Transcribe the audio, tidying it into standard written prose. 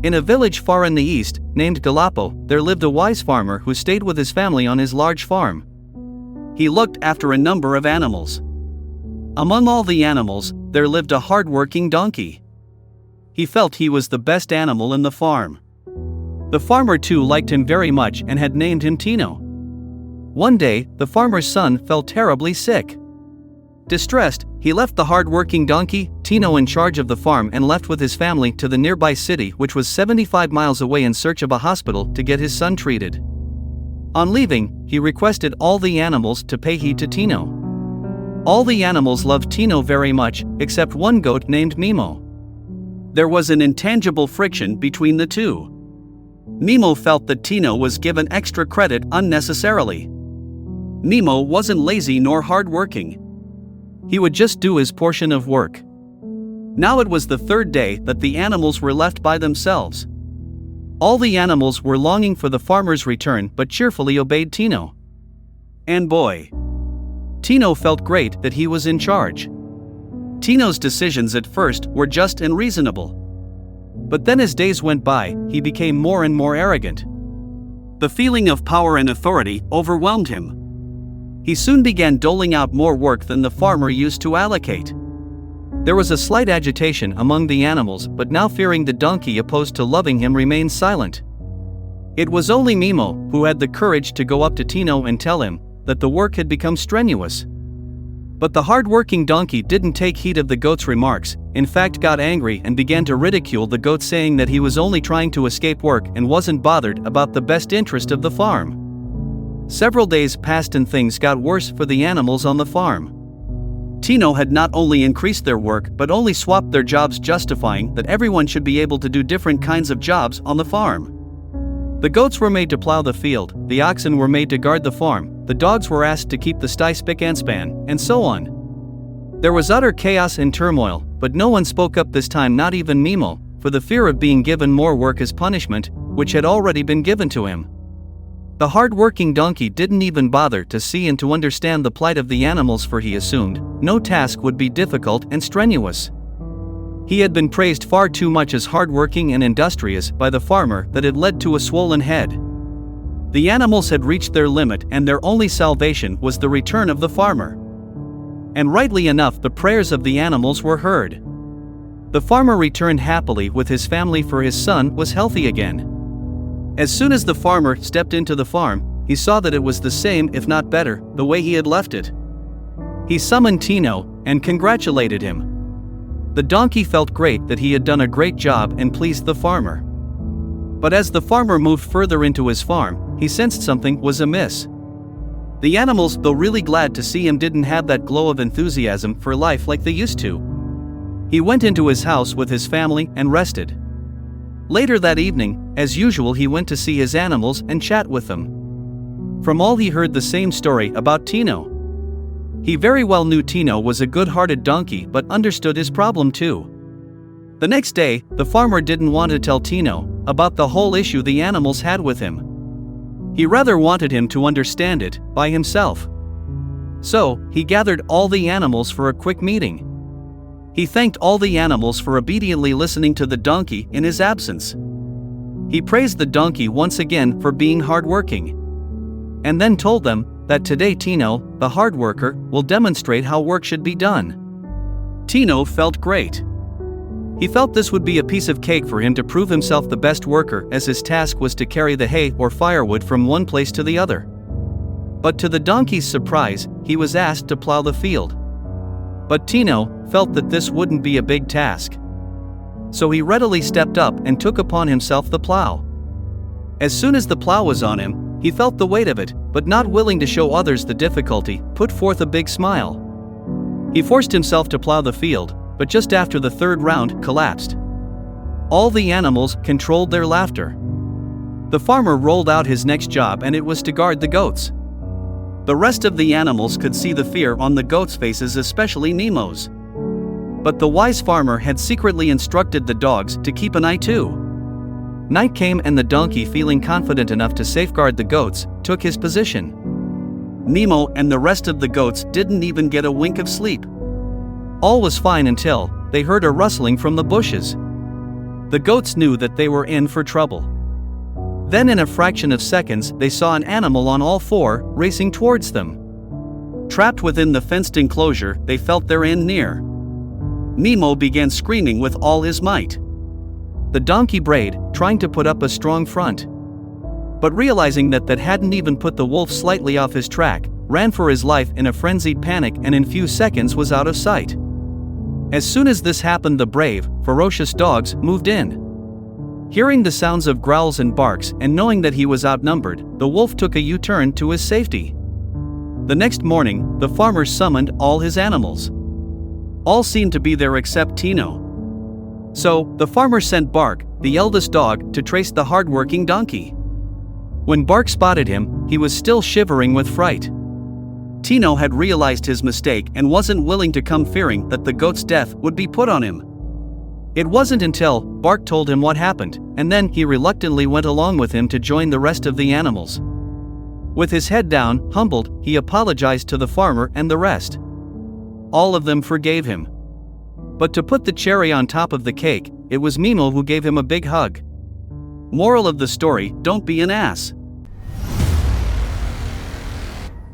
In a village far in the east, named Galapo, there lived a wise farmer who stayed with his family on his large farm. He looked after a number of animals. Among all the animals, there lived a hard-working donkey. He felt he was the best animal in the farm. The farmer too liked him very much and had named him Tino. One day, the farmer's son fell terribly sick. Distressed, he left the hard-working donkey, Tino, in charge of the farm and left with his family to the nearby city, which was 75 miles away, in search of a hospital to get his son treated. On leaving, he requested all the animals to pay heed to Tino. All the animals loved Tino very much, except one goat named Mimo. There was an intangible friction between the two. Mimo felt that Tino was given extra credit unnecessarily. Mimo wasn't lazy nor hard-working. He would just do his portion of work. Now it was the third day that the animals were left by themselves. All the animals were longing for the farmer's return but cheerfully obeyed Tino. And boy, Tino felt great that he was in charge. Tino's decisions at first were just and reasonable. But then as days went by, he became more and more arrogant. The feeling of power and authority overwhelmed him. He soon began doling out more work than the farmer used to allocate. There was a slight agitation among the animals, but now, fearing the donkey opposed to loving him, remained silent. It was only Mimo who had the courage to go up to Tino and tell him that the work had become strenuous. But the hard-working donkey didn't take heed of the goat's remarks, in fact got angry and began to ridicule the goat, saying that he was only trying to escape work and wasn't bothered about the best interest of the farm. Several days passed and things got worse for the animals on the farm. Tino had not only increased their work but only swapped their jobs, justifying that everyone should be able to do different kinds of jobs on the farm. The goats were made to plow the field, the oxen were made to guard the farm, the dogs were asked to keep the sty spick and span, and so on. There was utter chaos and turmoil, but no one spoke up this time, not even Mimo, for the fear of being given more work as punishment, which had already been given to him. The hard-working donkey didn't even bother to see and to understand the plight of the animals, for he assumed no task would be difficult and strenuous. He had been praised far too much as hard-working and industrious by the farmer that it led to a swollen head. The animals had reached their limit and their only salvation was the return of the farmer. And rightly enough, the prayers of the animals were heard. The farmer returned happily with his family, for his son was healthy again. As soon as the farmer stepped into the farm, he saw that it was the same, if not better, the way he had left it. He summoned Tino and congratulated him. The donkey felt great that he had done a great job and pleased the farmer. But as the farmer moved further into his farm, he sensed something was amiss. The animals, though really glad to see him, didn't have that glow of enthusiasm for life like they used to. He went into his house with his family and rested. Later that evening, as usual, he went to see his animals and chat with them. From all he heard the same story about Tino. He very well knew Tino was a good-hearted donkey but understood his problem too. The next day, the farmer didn't want to tell Tino about the whole issue the animals had with him. He rather wanted him to understand it by himself. So, he gathered all the animals for a quick meeting. He thanked all the animals for obediently listening to the donkey in his absence. He praised the donkey once again for being hardworking. And then told them that today Tino, the hard worker, will demonstrate how work should be done. Tino felt great. He felt this would be a piece of cake for him to prove himself the best worker, as his task was to carry the hay or firewood from one place to the other. But to the donkey's surprise, he was asked to plow the field. But Tino felt that this wouldn't be a big task. So he readily stepped up and took upon himself the plow. As soon as the plow was on him, he felt the weight of it, but not willing to show others the difficulty, put forth a big smile. He forced himself to plow the field, but just after the third round collapsed. All the animals controlled their laughter. The farmer rolled out his next job, and it was to guard the goats. The rest of the animals could see the fear on the goats' faces, especially Mimo's. But the wise farmer had secretly instructed the dogs to keep an eye too. Night came and the donkey, feeling confident enough to safeguard the goats, took his position. Mimo and the rest of the goats didn't even get a wink of sleep. All was fine until they heard a rustling from the bushes. The goats knew that they were in for trouble. Then in a fraction of seconds they saw an animal on all four, racing towards them. Trapped within the fenced enclosure, they felt their end near. Nemo began screaming with all his might. The donkey brayed, trying to put up a strong front. But realizing that hadn't even put the wolf slightly off his track, ran for his life in a frenzied panic and in few seconds was out of sight. As soon as this happened, the brave, ferocious dogs moved in. Hearing the sounds of growls and barks and knowing that he was outnumbered, the wolf took a U-turn to his safety. The next morning, the farmer summoned all his animals. All seemed to be there except Tino. So, the farmer sent Bark, the eldest dog, to trace the hard-working donkey. When Bark spotted him, he was still shivering with fright. Tino had realized his mistake and wasn't willing to come, fearing that the goat's death would be put on him. It wasn't until Bark told him what happened, and then he reluctantly went along with him to join the rest of the animals. With his head down, humbled, he apologized to the farmer and the rest. All of them forgave him. But to put the cherry on top of the cake, it was Nemo who gave him a big hug. Moral of the story: don't be an ass.